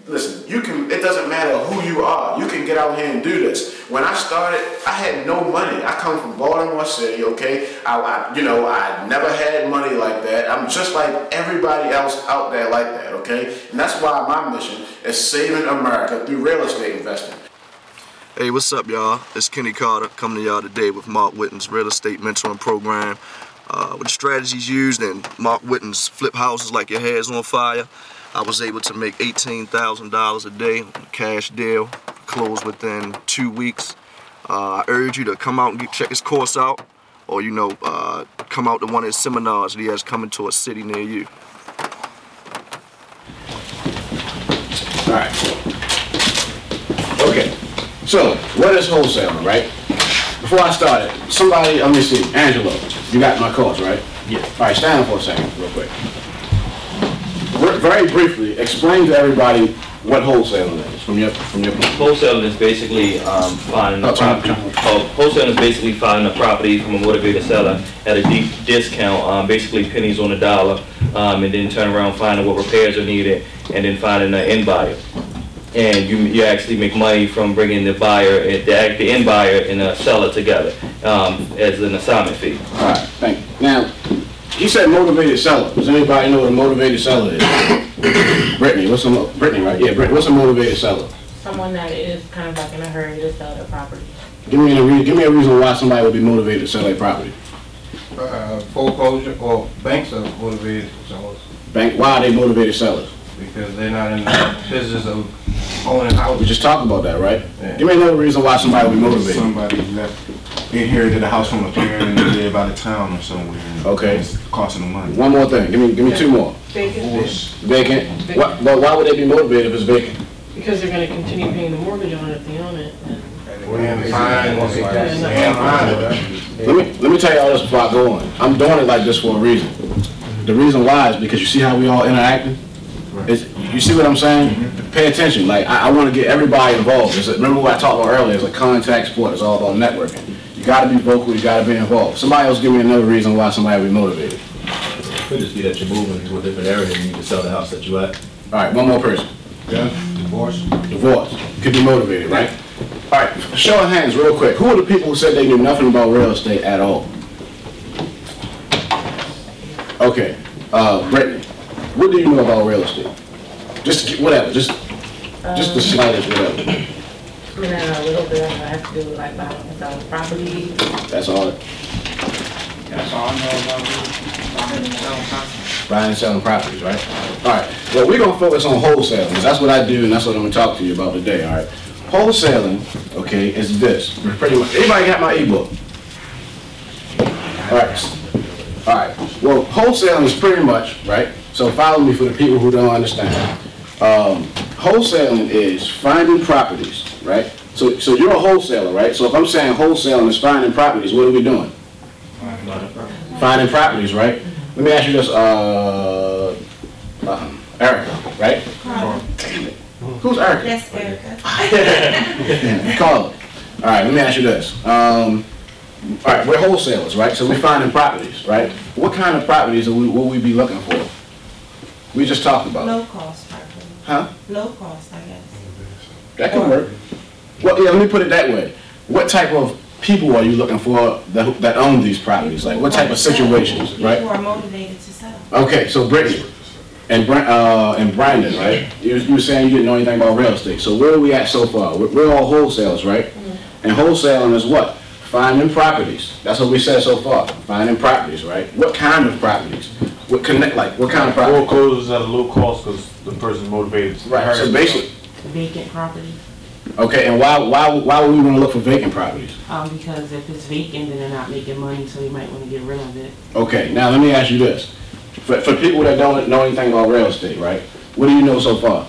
listen, you can, it doesn't matter who you are. You can get out here and do this. When I started, I had no money. I come from Baltimore City, okay? I never had money like that. I'm just like everybody else out there like that, okay? And that's why my mission is saving America through real estate investing. Hey, what's up, y'all? It's Kenny Carter coming to y'all today with Mark Whitten's real estate mentoring program. With the strategies used in Mark Whitten's flip houses like your hair's on fire, I was able to make $18,000 a day on a cash deal, close within 2 weeks. I urge you to come out and check his course out, or come out to one of his seminars that he has coming to a city near you. All right. Okay. So, what is wholesaling, right? Before I started, somebody, let me see, Angelo, you got my course, right? Yeah. All right, stand up for a second, real quick. Very briefly, explain to everybody what wholesaling is from your point. Wholesaling is basically finding a property. Wholesaling is basically finding a property from a motivated seller at a deep discount, basically pennies on the dollar, and then turn around finding what repairs are needed, and then finding an end buyer. And you actually make money from bringing the buyer, the end buyer, and the seller together as an assignment fee. All right, thank you. Now, you said motivated seller. Does anybody know what a motivated seller is? Brittany, Brittany, right? Yeah, Brittany, what's a motivated seller? Someone that is kind of like in a hurry to sell their property. Give me a reason why somebody would be motivated to sell their property. Foreclosure, or banks are motivated sellers. Why are they motivated sellers? Because they're not in the business of owning houses. We just talked about that, right? Yeah. Give me another reason why somebody would be motivated. Somebody inherited a house from a parent and they live out of town or somewhere. Okay. It's costing them money. One more thing. Give me two more. Vacant. Vacant. But why would they be motivated if it's vacant? Because they're going to continue paying the mortgage on it if they own it. Let me tell you all this before I go on. I'm doing it like this for a reason. The reason why is because you see how we all interacting? You see what I'm saying? Mm-hmm. Pay attention. Like I want to get everybody involved. Remember what I talked about earlier? It's a contact sport. It's all about networking. You got to be vocal. You got to be involved. Somebody else give me another reason why somebody would be motivated. It could just be that you're moving to a different area and you need to sell the house that you're at. All right, one more person. Yeah, divorce. Divorce. Could be motivated, right? All right, show of hands real quick. Who are the people who said they knew nothing about real estate at all? Okay, Brittany, what do you know about real estate? Just whatever, just the slightest whatever. I mean, a little bit. I have to do with like buying and selling property. That's all. That's all I know about buying and selling properties, right? All right. Well, we're gonna focus on wholesaling because that's what I do, and that's what I'm gonna talk to you about today. All right. Wholesaling, okay, is this. Pretty much. Anybody got my ebook? All right. All right. Well, wholesaling is pretty much right. So follow me for the people who don't understand. Wholesaling is finding properties, right? So you're a wholesaler, right? So if I'm saying wholesaling is finding properties, what are we doing? Finding properties, right? Let me ask you this, Erica, right? Damn it. Who's Erica? That's Erica. Call her. All right, let me ask you this. All right, we're wholesalers, right? So we're finding properties, right? What kind of properties will we be looking for? We just talked about. Low cost property. Huh? Low cost, I guess. That can work. Well, yeah, let me put it that way. What type of people are you looking for that own these properties? Like what type of situations, right? People are motivated to sell. Okay, so Brittany and Brandon, right? You were saying you didn't know anything about real estate. So where are we at so far? We're all wholesalers, right? Mm-hmm. And wholesaling is what? Finding properties. That's what we said so far. Finding properties, right? What kind of properties? What kind of properties? Foreclosures at a low cost because the person's motivated. Right. So basically, Vacant property. Okay, and why would we want to look for vacant properties? Because if it's vacant, then they're not making money, so you might want to get rid of it. Okay, now let me ask you this. For people that don't know anything about real estate, right? What do you know so far?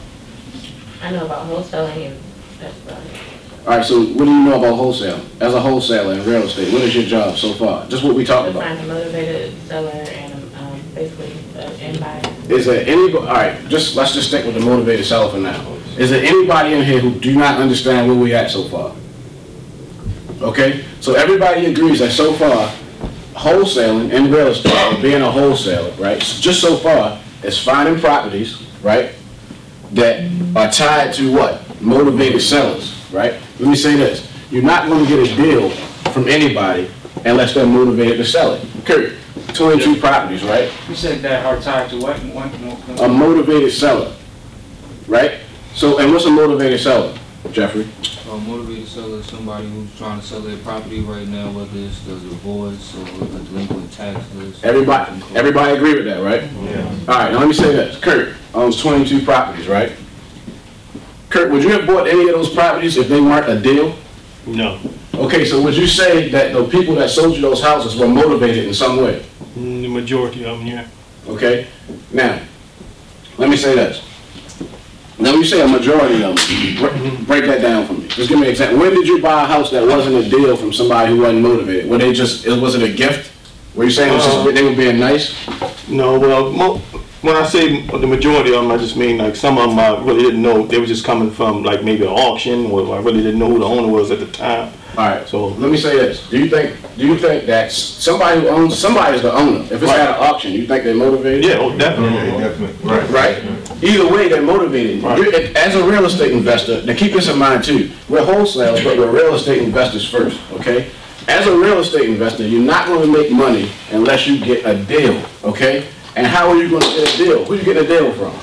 I know about wholesaling and that's about it. All right, so what do you know about wholesaling? As a wholesaler in real estate, what is your job so far? Just what we talked about. Find a motivated seller and basically end buyer. Is there anybody, all right, let's just stick with the motivated seller for now. Is there anybody in here who do not understand where we're at so far? Okay, so everybody agrees that so far, wholesaling in real estate, or being a wholesaler, right, just so far, is finding properties, right, that are tied to what? Motivated sellers, right? Let me say this. You're not going to get a deal from anybody unless they're motivated to sell it. Kurt, 22 properties, right? You said that are tied to what? A motivated seller, right? So, and what's a motivated seller, Jeffrey? A motivated seller is somebody who's trying to sell their property right now, whether it's the divorce or the delinquent taxes. Everybody agree with that, right? Yeah. All right, now let me say this. Kurt owns 22 properties, right? Kurt, would you have bought any of those properties if they weren't a deal? No. Okay, so would you say that the people that sold you those houses were motivated in some way? The majority of them, yeah. Okay, now, let me say this. Now, when you say a majority of them, break that down for me. Just give me an example. When did you buy a house that wasn't a deal from somebody who wasn't motivated? Were they just, was it a gift? Were you saying it was just, they were being nice? No, well, when I say the majority of them, I just mean like some of them I really didn't know. They were just coming from like maybe an auction, or I really didn't know who the owner was at the time. All right, So let me say this. Do you think that somebody who owns, somebody is the owner? If it's at an auction, you think they're motivated? yeah, oh, definitely. Yeah, definitely. Right. Right? Either way, they're motivated. Right. As a real estate investor, now keep this in mind too. We're wholesalers, but we're real estate investors first, okay? As a real estate investor, you're not going to make money unless you get a deal, okay? And how are you going to get a deal? Who you getting a deal from?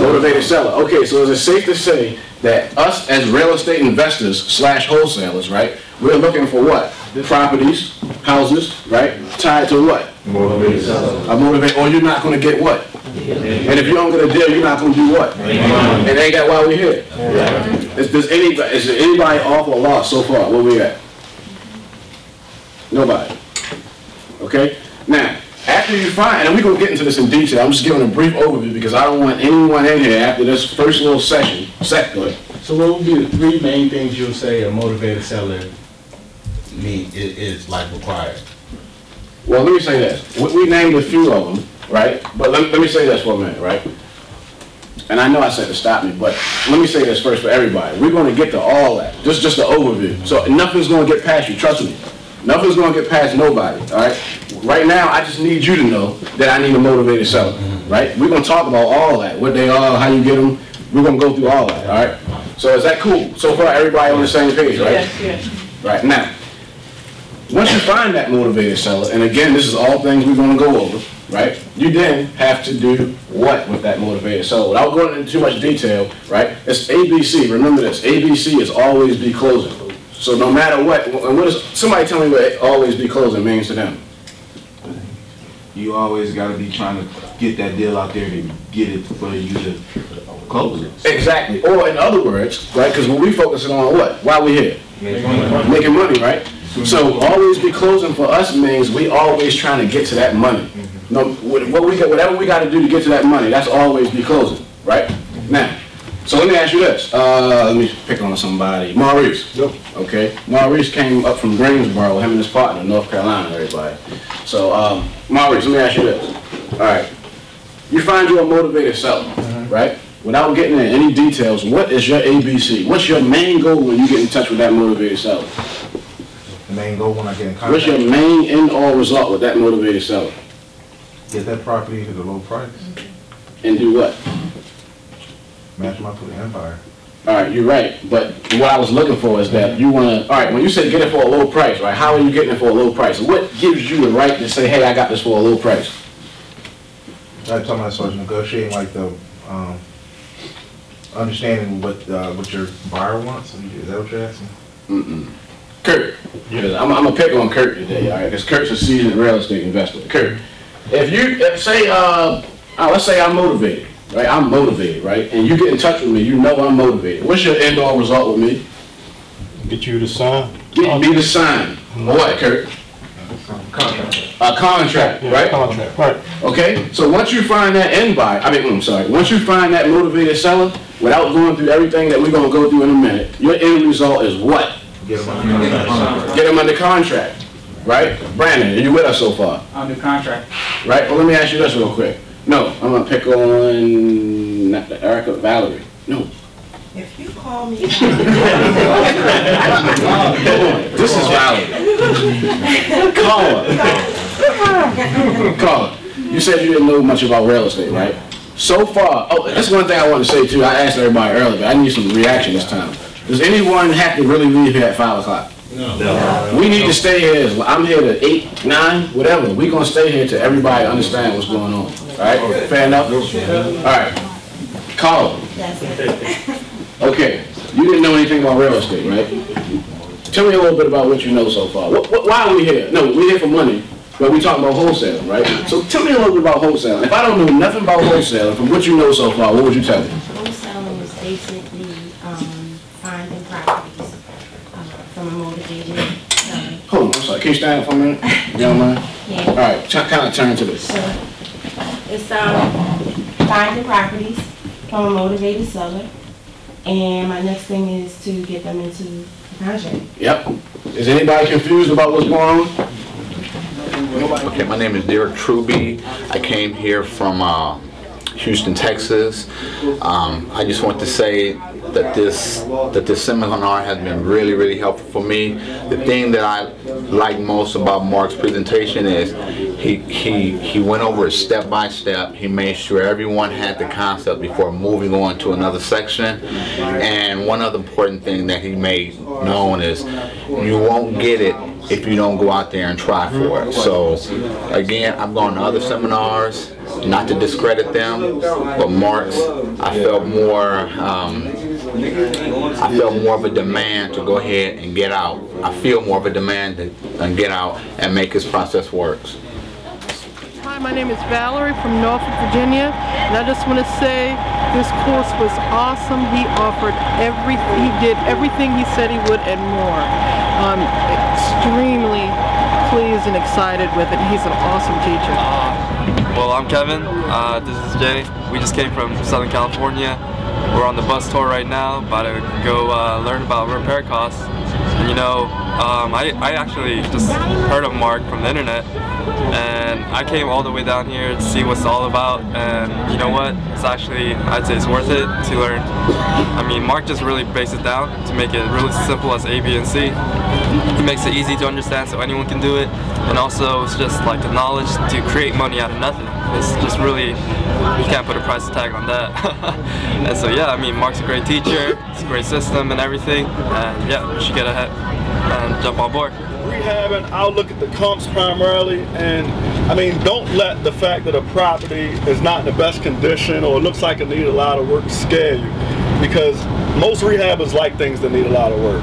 Motivated seller. Okay, so is it safe to say that us as real estate investors / wholesalers, right, we're looking for what? Properties, houses, right, tied to what? Motivated seller. A motivate, or you're not going to get what? And if you don't get a deal, you're not going to do what? And ain't that why we're here? Is there anybody off or lost so far? Where we at? Nobody. Okay? Now, after you find, and we're going to get into this in detail, I'm just giving a brief overview because I don't want anyone in here after this first little session. Good. So what would be the 3 main things you'll say a motivated seller is like required? Well, let me say this. We named a few of them, right? But let me say this for a minute, right? And I know I said to stop me, but let me say this first for everybody. We're going to get to all that, just the overview. So nothing's going to get past you, trust me. Nothing's going to get past nobody, all right? Right now, I just need you to know that I need a motivated seller, right? We're going to talk about all that, what they are, how you get them. We're going to go through all that, all right? So is that cool? So far, everybody on the same page, right? Yes, yes. Right, now, once you find that motivated seller, and again, this is all things we're going to go over, right? You then have to do what with that motivated seller? Without going into too much detail, right? It's ABC. Remember this. ABC is always be closing. So no matter what, and somebody tell me what always be closing means to them? You always got to be trying to get that deal out there to get it for you to close it. Exactly. Or in other words, right? Because when we focusing on what? Why we here? Making money, right? So always be closing for us means we always trying to get to that money. No, whatever we got to do to get to that money, that's always be closing, right? Now, so let me ask you this. Let me pick on somebody. Maurice. Yep. Okay. Maurice came up from Greensboro, him and his partner, North Carolina, everybody. So, Maurice, let me ask you this. All right. You find you a motivated seller, right? Without getting into any details, what is your ABC? What's your main goal when you get in touch with that motivated seller? The main goal when I get in contact. What's your main end-all result with that motivated seller? Get that property at a low price. And do what? Match my empire. All right, you're right. But what I was looking for is that you want to, all right, when you say get it for a low price, right, how are you getting it for a low price? What gives you the right to say, hey, I got this for a low price? I'm talking about sort of negotiating like the, understanding what your buyer wants. Is that what you're asking? Kurt. Yeah. I'm going to pick on Kurt today, all right, because Kurt's a seasoned real estate investor. Kurt, let's say I'm motivated. Right, I'm motivated, right? And you get in touch with me, you know I'm motivated. What's your end-all result with me? Get you to sign. Get me to sign. What, Kurt? Contract. A contract, Yeah, right? Contract, right. Okay, so once you find that once you find that motivated seller, without going through everything that we're going to go through in a minute, your end result is what? Get them under contract. Get them under contract, right? Brandon, are you with us so far? Under contract. Right, well let me ask you this real quick. No, I'm going to pick on Erica, Valerie. No. If you call me, This is Valerie. Call her. You said you didn't know much about real estate, right? So far, oh, that's one thing I want to say too. I asked everybody earlier, but I need some reaction this time. Does anyone have to really leave here at 5 o'clock? No. We need to stay here. I'm here to 8, 9, whatever. We're going to stay here till everybody understands what's going on. All right? Fair enough? All right. Carl. Okay. You didn't know anything about real estate, right? Tell me a little bit about what you know so far. Why are we here? No, we're here for money, but we're talking about wholesaling, right? So tell me a little bit about wholesaling. If I don't know nothing about wholesaling, from what you know so far, what would you tell me? Wholesaling is basically finding properties from a motivated seller. Hold on, I'm sorry. Can you stand up for a minute? You don't mind? Yeah. All right, kind of turn to this. Sure. It's finding properties from a motivated seller, and my next thing is to get them into the contract. Yep. Is anybody confused about what's going on? Okay, my name is Derek Truby. I came here from Houston, Texas. I just want to say that this seminar has been really helpful for me. The thing that I like most about Mark's presentation is he went over it step by step. He made sure everyone had the concept before moving on to another section. And one other important thing that he made known is you won't get it if you don't go out there and try for it. So again, I've gone to other seminars, not to discredit them, but Mark's, I felt more of a demand to go ahead and get out. I feel more of a demand to get out and make his process work. Hi, my name is Valerie from Norfolk, Virginia, and I just want to say this course was awesome. He offered everything, he did everything he said he would and more. I'm extremely pleased and excited with it. He's an awesome teacher. Well, I'm Kevin. This is Jay. We just came from Southern California. We're on the bus tour right now, about to go learn about repair costs. And you know, I actually just heard of Mark from the internet, and I came all the way down here to see what's all about. And you know what? It's actually, I'd say it's worth it to learn. I mean, Mark just really breaks it down to make it really simple as A, B, and C. He makes it easy to understand so anyone can do it, and also it's just like the knowledge to create money out of nothing. It's just really, you can't put a price tag on that. And so yeah, I mean, Mark's a great teacher, it's a great system and everything, and yeah, you should get ahead and jump on board. Rehabbing, I'll look at the comps primarily, and I mean, don't let the fact that a property is not in the best condition or looks like it needs a lot of work scare you, because most rehabbers like things that need a lot of work.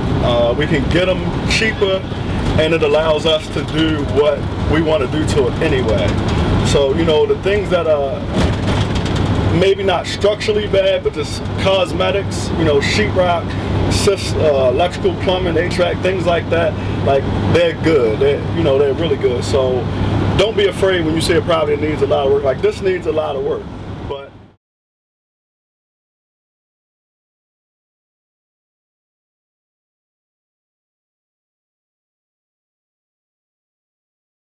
We can get them cheaper, and it allows us to do what we want to do to it anyway. So, you know, the things that are maybe not structurally bad, but just cosmetics, you know, sheetrock, electrical, plumbing, HVAC, things like that, like, they're good. They're really good. So don't be afraid when you see a property that needs a lot of work. Like, this needs a lot of work, but